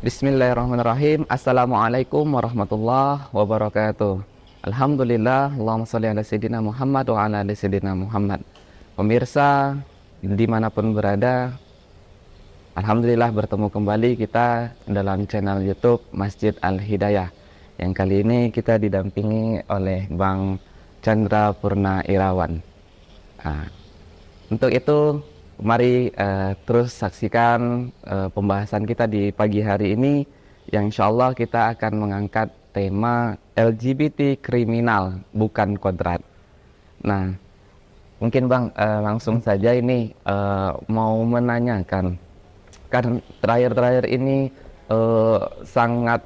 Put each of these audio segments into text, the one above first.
Bismillahirrahmanirrahim. Assalamualaikum warahmatullahi wabarakatuh. Alhamdulillah, Allahumma sholli ala sayyidina Muhammad wa ala ali sayyidina Muhammad. Pemirsa dimanapun berada, Alhamdulillah bertemu kembali kita dalam channel YouTube Masjid Al-Hidayah. Yang kali ini kita didampingi oleh Bang Chandra Purna Irawan. Nah, untuk itu mari terus saksikan pembahasan kita di pagi hari ini, yang insya Allah kita akan mengangkat tema LGBT kriminal bukan kodrat. Nah, mungkin Bang langsung saja ini mau menanyakan, kan terakhir-terakhir ini sangat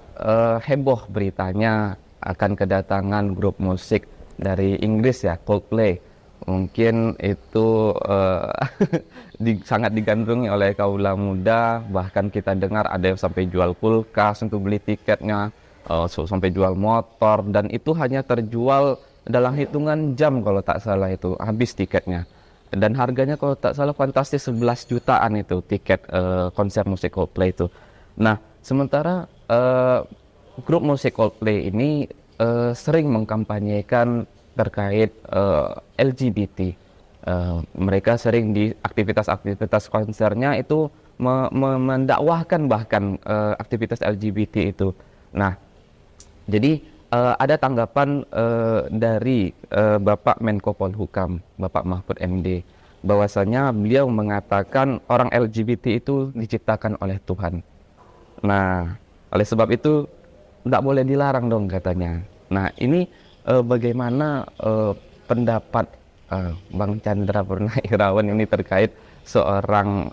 heboh beritanya akan kedatangan grup musik dari Inggris ya, Coldplay. Mungkin itu sangat digandrungi oleh kaula muda, bahkan kita dengar ada yang sampai jual kulkas untuk beli tiketnya, sampai jual motor, dan itu hanya terjual dalam hitungan jam kalau tak salah, itu habis tiketnya. Dan harganya kalau tak salah fantastis, 11 jutaan itu tiket konser musik Coldplay itu. Nah, sementara grup musik Coldplay ini sering mengkampanyekan terkait LGBT. Mereka sering di aktivitas-aktivitas konsernya itu mendakwahkan bahkan aktivitas LGBT itu. Nah, jadi ada tanggapan dari Bapak Menko Polhukam, Bapak Mahfud MD, bahwasanya beliau mengatakan orang LGBT itu diciptakan oleh Tuhan. Nah, oleh sebab itu tidak boleh dilarang dong katanya. Nah, ini bagaimana pendapat Bang Chandra Purna Irawan ini terkait seorang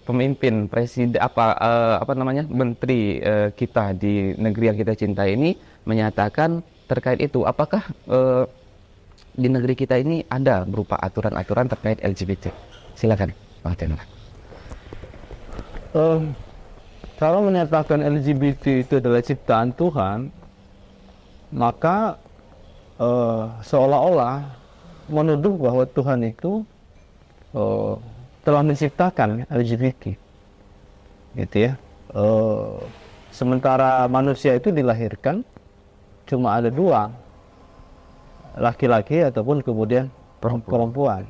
pemimpin presiden apa namanya menteri kita di negeri yang kita cintai ini menyatakan terkait itu, apakah di negeri kita ini ada berupa aturan-aturan terkait LGBT? Silakan Bang Chandra. Kalau menyatakan LGBT itu adalah ciptaan Tuhan, maka seolah-olah menuduh bahwa Tuhan itu telah menciptakan LGBT, gitu ya. Sementara manusia itu dilahirkan cuma ada dua, laki-laki ataupun kemudian perempuan.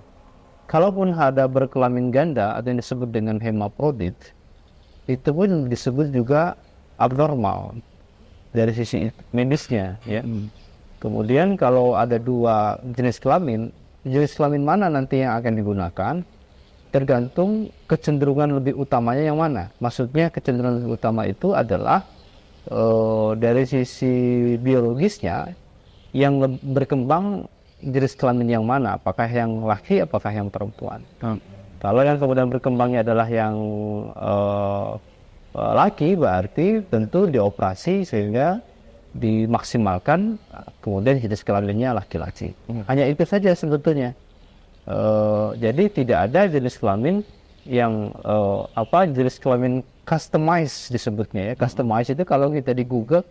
Kalaupun ada berkelamin ganda atau yang disebut dengan hermaprodit, itu pun disebut juga abnormal dari sisi medisnya, ya. Kemudian kalau ada dua jenis kelamin mana nanti yang akan digunakan tergantung kecenderungan lebih utamanya yang mana. Maksudnya kecenderungan lebih utama itu adalah dari sisi biologisnya yang berkembang jenis kelamin yang mana, apakah yang laki, apakah yang perempuan. Kalau yang kemudian berkembangnya adalah yang laki, berarti tentu dioperasi sehingga dimaksimalkan kemudian jenis kelaminnya laki-laki. Hanya itu saja sebetulnya. Jadi tidak ada jenis kelamin yang jenis kelamin customized disebutnya ya. Customized itu kalau kita di Google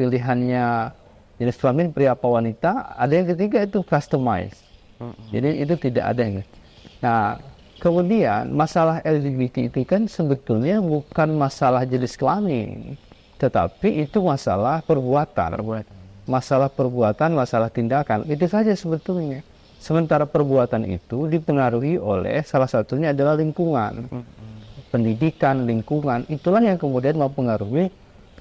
pilihannya jenis kelamin pria apa wanita, ada yang ketiga itu customized. Jadi itu tidak ada yang. Nah, kemudian masalah LGBT itu kan sebetulnya bukan masalah jenis kelamin, tetapi itu masalah perbuatan. Masalah perbuatan, masalah tindakan, itu saja sebetulnya. Sementara perbuatan itu dipengaruhi oleh salah satunya adalah lingkungan. Pendidikan, lingkungan, itulah yang kemudian mempengaruhi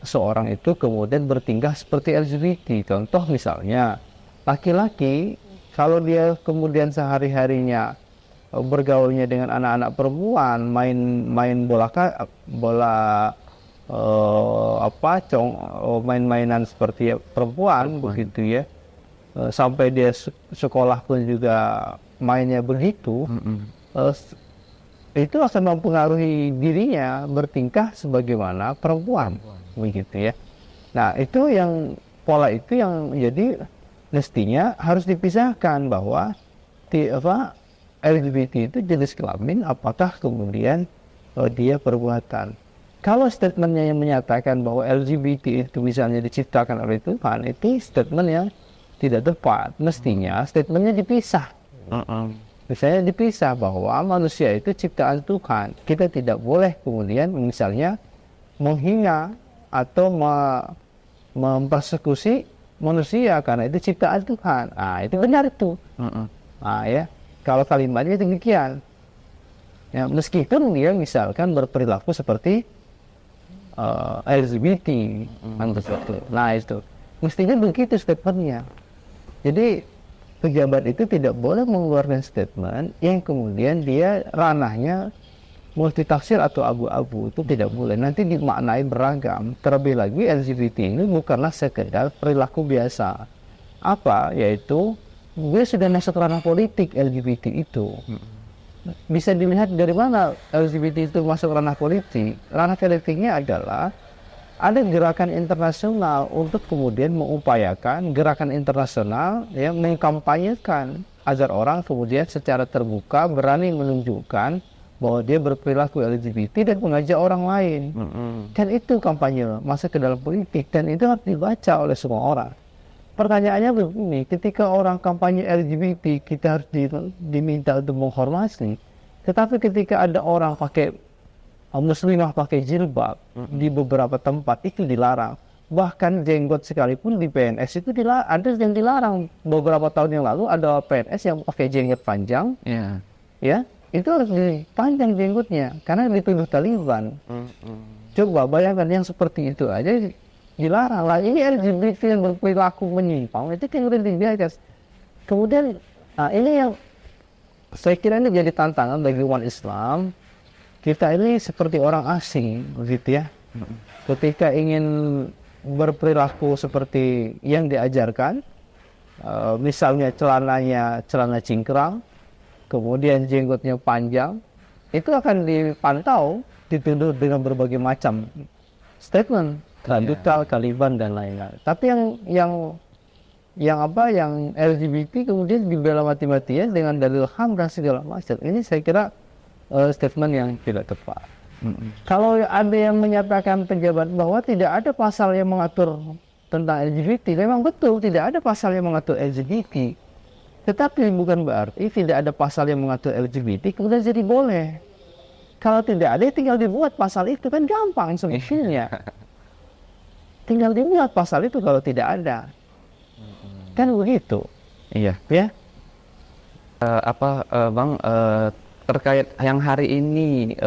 seorang itu kemudian bertingkah seperti LGBT. Contoh misalnya, laki-laki, kalau dia kemudian sehari-harinya bergaulnya dengan anak-anak perempuan, main main-mainan seperti perempuan begitu ya, sampai dia sekolah pun juga mainnya begitu, itu akan mempengaruhi dirinya bertingkah sebagaimana perempuan begitu ya. Nah, itu yang pola itu yang jadi mestinya harus dipisahkan bahwa LGBT itu jenis kelamin, apakah kemudian dia perbuatan. Kalau statementnya yang menyatakan bahwa LGBT itu misalnya diciptakan oleh Tuhan, itu statement yang tidak tepat. Mestinya statementnya dipisah. Misalnya dipisah bahwa manusia itu ciptaan Tuhan. Kita tidak boleh kemudian misalnya menghina atau mempersekusi manusia karena itu ciptaan Tuhan. Nah, itu benar itu. Nah, ya, kalau kalimatnya demikian. Ya, meskipun dia misalkan berperilaku seperti LGBT, nah itu mestinya begitu statementnya. Jadi pejabat itu tidak boleh mengeluarkan statement yang kemudian dia ranahnya multitafsir atau abu-abu, itu tidak boleh. Nanti dimaknai beragam. Terlebih lagi LGBT ini bukanlah sekedar perilaku biasa. Apa? Yaitu dia sudah masuk ranah politik LGBT itu. Bisa dilihat dari mana LGBT itu masuk ranah politik. Ranah politiknya adalah ada gerakan internasional untuk kemudian mengupayakan gerakan internasional yang mengkampanyekan agar orang kemudian secara terbuka berani menunjukkan bahwa dia berperilaku LGBT dan mengajak orang lain. Dan itu kampanye masuk ke dalam politik, dan itu harus dibaca oleh semua orang. Pertanyaannya begini, ketika orang kampanye LGBT kita harus diminta untuk menghormati, tetapi ketika ada orang pakai muslimah pakai jilbab di beberapa tempat itu dilarang. Bahkan jenggot sekalipun di PNS itu ada yang dilarang. Beberapa tahun yang lalu ada PNS yang pakai jenggot panjang, ya itu harus dipanjang jenggotnya karena dituduh Taliban. Coba bayangkan yang seperti itu aja dilarang. Lah ini LGBT yang berperilaku menyimpang itu yang udah dibiarkan. Kemudian ini yang saya kira ini jadi tantangan bagi umat Islam. Kita ini seperti orang asing begitu ya. Ketika ingin berperilaku seperti yang diajarkan, misalnya celana cingkrang, kemudian jenggotnya panjang, itu akan dipantau, dituduh dengan berbagai macam statement, radikal, Taliban dan lain-lain. Tapi yang LGBT kemudian dibela mati-matian dengan dalil HAM dan segala macam. Ini saya kira statement yang tidak tepat. Kalau ada yang menyatakan pejabat bahwa tidak ada pasal yang mengatur tentang LGBT, memang betul tidak ada pasal yang mengatur LGBT. Tetapi bukan berarti tidak ada pasal yang mengatur LGBT kemudian jadi boleh. Kalau tidak ada, tinggal dibuat pasal itu, kan gampang solusinya. Tinggal dibuat pasal itu kalau tidak ada. Kan begitu. Iya. Ya. Bang, terkait yang hari ini,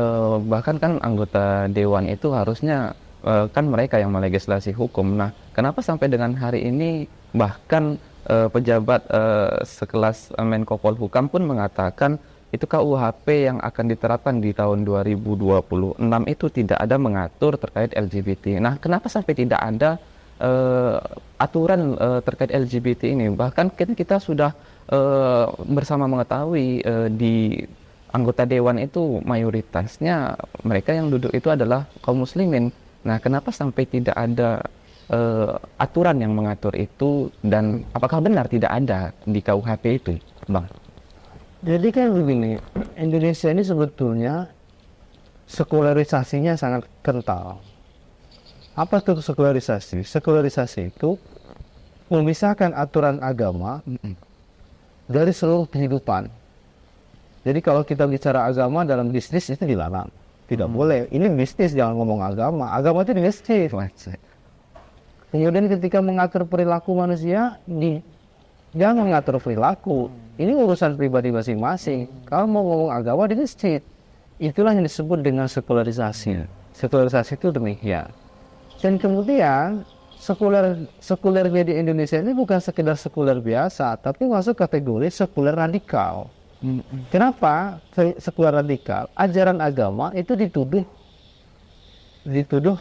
bahkan kan anggota dewan itu harusnya kan mereka yang melegislasi hukum. Nah, kenapa sampai dengan hari ini bahkan pejabat sekelas Menko Polhukam pun mengatakan itu KUHP yang akan diterapkan di tahun 2026 itu tidak ada mengatur terkait LGBT. Nah, kenapa sampai tidak ada aturan terkait LGBT ini? Bahkan kita sudah bersama mengetahui di anggota dewan itu mayoritasnya mereka yang duduk itu adalah kaum muslimin. Nah, kenapa sampai tidak ada aturan yang mengatur itu, dan apakah benar tidak ada di KUHP itu, Bang? Jadi kan begini, Indonesia ini sebetulnya sekularisasinya sangat kental. Apa itu sekularisasi? Sekularisasi itu memisahkan aturan agama dari seluruh kehidupan. Jadi kalau kita bicara agama dalam bisnis itu dilarang. Tidak boleh. Ini bisnis, jangan ngomong agama. Agama itu bisnis. Kemudian ketika mengatur perilaku manusia, jangan mengatur perilaku. Ini urusan pribadi masing-masing. Kalau mau ngomong agama di masjid, itulah yang disebut dengan sekularisasi. Sekularisasi itu demikian. Dan kemudian sekulernya di Indonesia ini bukan sekedar sekuler biasa, tapi masuk kategori sekuler radikal. Kenapa sekuler radikal? Ajaran agama itu dituduh dituduh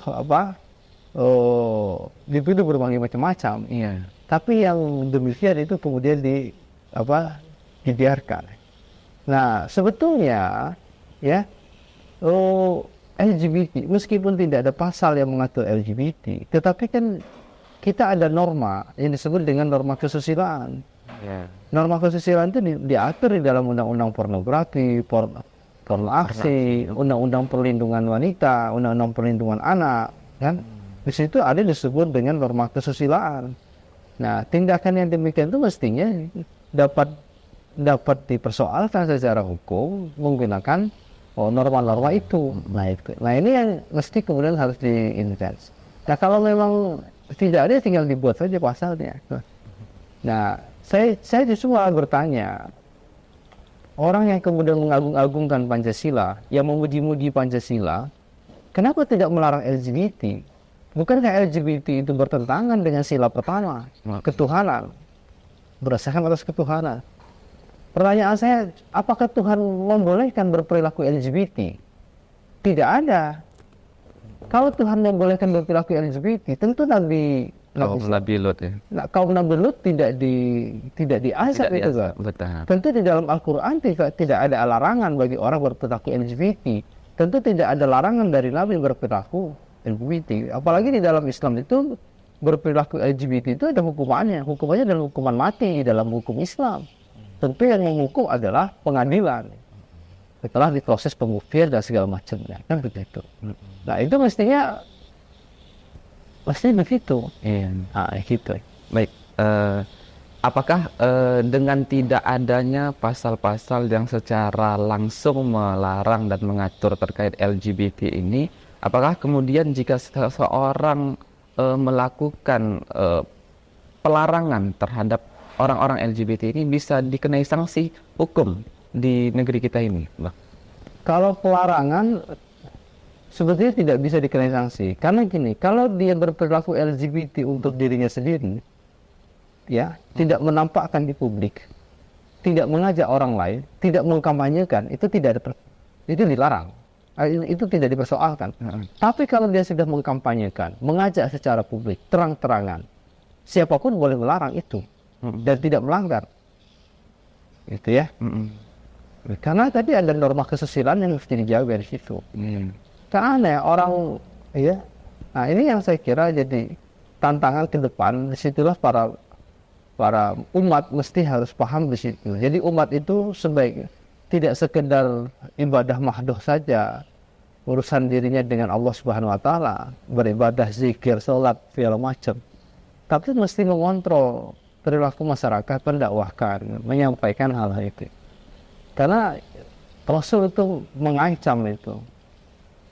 berbagai macam-macam. Iya. Tapi yang demikian itu kemudian dibiarkan. Nah, sebetulnya ya LGBT meskipun tidak ada pasal yang mengatur LGBT, tetapi kan kita ada norma yang disebut dengan norma kesusilaan. Norma kesusilaan itu diatur di dalam undang-undang pornografi, porno aksi, undang-undang perlindungan wanita, undang-undang perlindungan anak, kan? Di situ ada disebut dengan norma kesusilaan. Nah, tindakan yang demikian itu mestinya dapat dipersoalkan secara hukum menggunakan norma-norma itu. Nah ini yang mesti kemudian harus diintens. Nah kalau memang tidak ada, tinggal dibuat saja pasalnya. Nah saya justru malah bertanya, orang yang kemudian mengagung-agungkan Pancasila, yang memuji-muji Pancasila, kenapa tidak melarang LGBT? Bukankah LGBT itu bertentangan dengan sila pertama, ketuhanan, berdasarkan atas ketuhanan? Pertanyaan saya, apakah Tuhan membolehkan berperilaku LGBT? Tidak ada. Kalau Tuhan membolehkan berperilaku LGBT, tentu Nabi Lut ya. kaum Nabi Lut tidak diazab itu kan. Tentu di dalam Al-Quran tidak ada larangan bagi orang berperilaku LGBT. Tentu tidak ada larangan dari Nabi berperilaku LGBT. Apalagi di dalam Islam itu berperilaku LGBT itu ada hukumannya. Hukumannya adalah hukuman mati di dalam hukum Islam. Tentu yang menghukum adalah pengadilan. Setelah diproses pembuktian dan segala macamnya, kan begitu. Nah itu mestinya begitu. Iya. Nah gitu. Baik. Apakah dengan tidak adanya pasal-pasal yang secara langsung melarang dan mengatur terkait LGBT ini, apakah kemudian jika seseorang melakukan pelarangan terhadap orang-orang LGBT ini bisa dikenai sanksi hukum di negeri kita ini, Bang? Kalau pelarangan sebetulnya tidak bisa dikenai sanksi. Karena gini, kalau dia berperilaku LGBT untuk dirinya sendiri, ya, tidak menampakkan di publik, tidak mengajak orang lain, tidak mengkampanyekan, itu itu dilarang. Itu tidak dipersoalkan. Tapi kalau dia sudah mengkampanyekan, mengajak secara publik, terang-terangan, siapapun boleh melarang itu. Dan tidak melanggar, gitu ya. Karena tadi ada norma kesusilaan yang mesti dijaga di situ. Karena orang, ya. Nah ini yang saya kira jadi tantangan ke depan. Disitulah para umat mesti harus paham di situ. Jadi umat itu tidak sekedar ibadah mahdoh saja, urusan dirinya dengan Allah Subhanahu Wa Taala, beribadah, zikir, sholat, segala macam. Tapi mesti mengontrol perilaku masyarakat, mendakwahkan, menyampaikan hal-hal itu. Karena Rasul itu mengancam itu.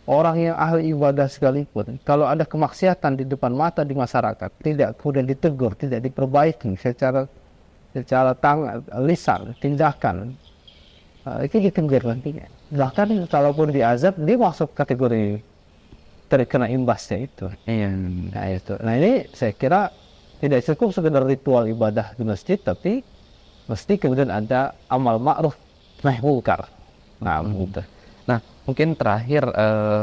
Orang yang ahli ibadah sekalipun, kalau ada kemaksiatan di depan mata di masyarakat, tidak kemudian ditegur, tidak diperbaiki secara lisan, tindakan, itu ditegur nantinya. Bahkan kalaupun diazab, dia masuk kategori terkena imbasnya itu. Nah ini saya kira tidak cukup sekedar ritual ibadah di masjid, tapi mesti kemudian ada amal ma'ruf nahi munkar. Nah, mungkin terakhir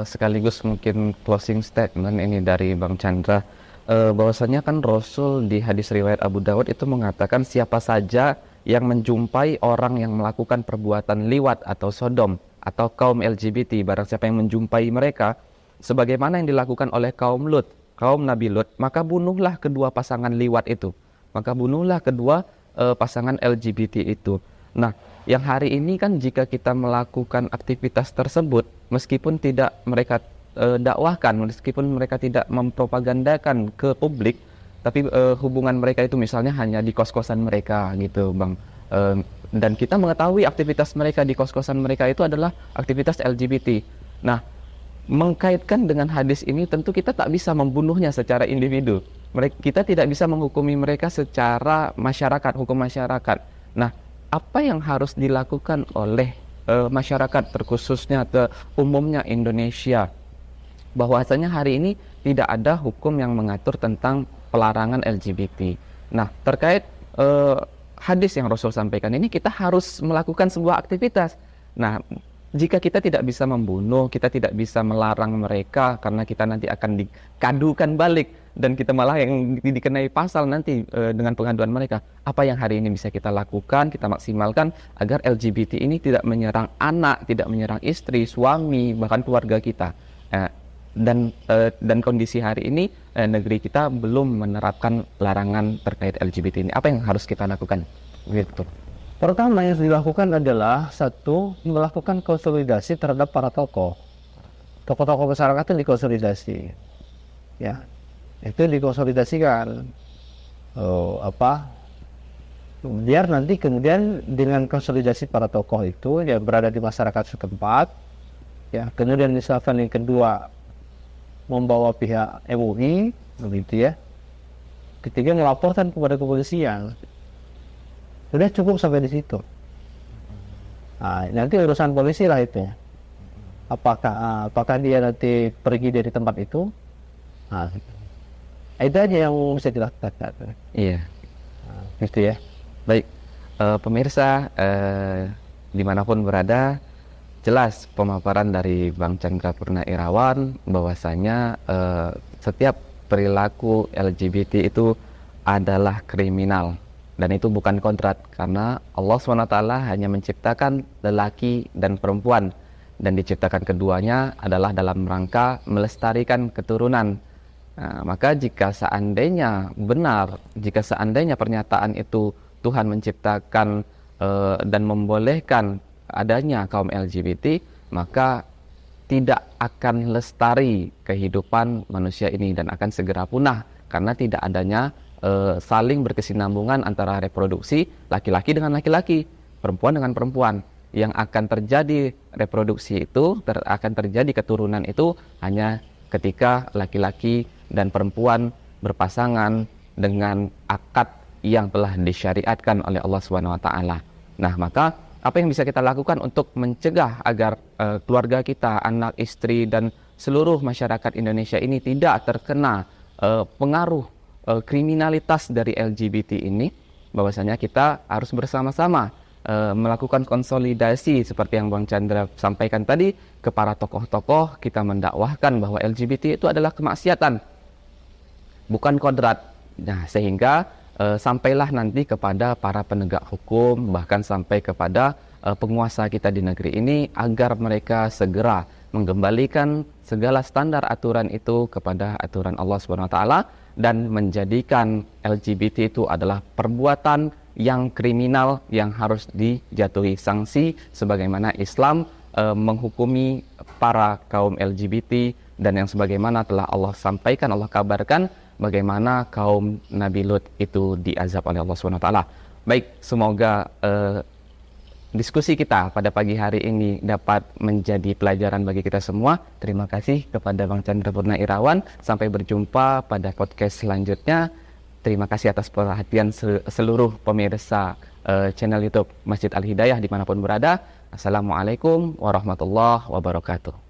sekaligus mungkin closing statement ini dari Bang Chandra, bahwasanya kan Rasul di hadis riwayat Abu Dawud itu mengatakan siapa saja yang menjumpai orang yang melakukan perbuatan liwat atau sodom atau kaum LGBT, barang siapa yang menjumpai mereka sebagaimana yang dilakukan oleh kaum Nabi Lut, maka bunuhlah kedua pasangan liwat itu, maka bunuhlah kedua pasangan LGBT itu. Nah, yang hari ini kan jika kita melakukan aktivitas tersebut, meskipun tidak mereka dakwahkan, meskipun mereka tidak mempropagandakan ke publik, tapi hubungan mereka itu misalnya hanya di kos-kosan mereka gitu, Bang. Dan kita mengetahui aktivitas mereka di kos-kosan mereka itu adalah aktivitas LGBT. Nah, mengkaitkan dengan hadis ini tentu kita tak bisa membunuhnya secara individu. Kita tidak bisa menghukumi mereka secara masyarakat, hukum masyarakat. Nah, apa yang harus dilakukan oleh masyarakat, terkhususnya umumnya Indonesia, bahwasanya hari ini tidak ada hukum yang mengatur tentang pelarangan LGBT. Nah, terkait hadis yang Rasul sampaikan ini, kita harus melakukan sebuah aktivitas. Nah, jika kita tidak bisa membunuh, kita tidak bisa melarang mereka karena kita nanti akan dikadukan balik dan kita malah yang dikenai pasal nanti dengan pengaduan mereka. Apa yang hari ini bisa kita lakukan, kita maksimalkan agar LGBT ini tidak menyerang anak, tidak menyerang istri, suami, bahkan keluarga kita. Dan kondisi hari ini negeri kita belum menerapkan larangan terkait LGBT ini. Apa yang harus kita lakukan? Gitu. Pertama yang harus dilakukan adalah satu, melakukan konsolidasi terhadap para tokoh masyarakat itu dikonsolidasi, ya, itu dikonsolidasikan, biar nanti kemudian dengan konsolidasi para tokoh itu yang berada di masyarakat setempat, ya. Kemudian misalkan yang kedua membawa pihak MUI, begitu ya. Ketiga melaporkan kepada kepolisian. Sudah cukup sampai di situ. Nah, nanti urusan polisi lah itu. Apakah dia nanti pergi dari tempat itu? Nah, itu aja yang bisa dilakukan. Iya. Nah, gitu ya. Baik, pemirsa dimanapun berada, jelas pemaparan dari Bang Chandra Purna Irawan bahwasanya setiap perilaku LGBT itu adalah kriminal, dan itu bukan kodrat, karena Allah SWT hanya menciptakan lelaki dan perempuan, dan diciptakan keduanya adalah dalam rangka melestarikan keturunan. Nah, maka jika seandainya benar, jika seandainya pernyataan itu Tuhan menciptakan dan membolehkan adanya kaum LGBT, maka tidak akan lestari kehidupan manusia ini dan akan segera punah karena tidak adanya saling berkesinambungan antara reproduksi laki-laki dengan laki-laki, perempuan dengan perempuan. Yang akan terjadi reproduksi itu, akan terjadi keturunan itu hanya ketika laki-laki dan perempuan berpasangan dengan akad yang telah disyariatkan oleh Allah SWT. Nah, maka apa yang bisa kita lakukan untuk mencegah agar keluarga kita, anak, istri, dan seluruh masyarakat Indonesia ini tidak terkena pengaruh kriminalitas dari LGBT ini? Bahwasanya kita harus bersama-sama melakukan konsolidasi seperti yang Bang Chandra sampaikan tadi ke para tokoh-tokoh. Kita mendakwahkan bahwa LGBT itu adalah kemaksiatan, bukan kodrat. Nah, sehingga sampailah nanti kepada para penegak hukum, bahkan sampai kepada penguasa kita di negeri ini, agar mereka segera mengembalikan segala standar aturan itu kepada aturan Allah SWT dan menjadikan LGBT itu adalah perbuatan yang kriminal yang harus dijatuhi sanksi sebagaimana Islam menghukumi para kaum LGBT, dan yang sebagaimana telah Allah sampaikan, Allah kabarkan bagaimana kaum Nabi Lut itu diazab oleh Allah SWT. Baik, semoga diskusi kita pada pagi hari ini dapat menjadi pelajaran bagi kita semua. Terima kasih kepada Bang Chandra Purna Irawan. Sampai berjumpa pada podcast selanjutnya. Terima kasih atas perhatian seluruh pemirsa channel YouTube Masjid Al Hidayah dimanapun berada. Assalamualaikum warahmatullahi wabarakatuh.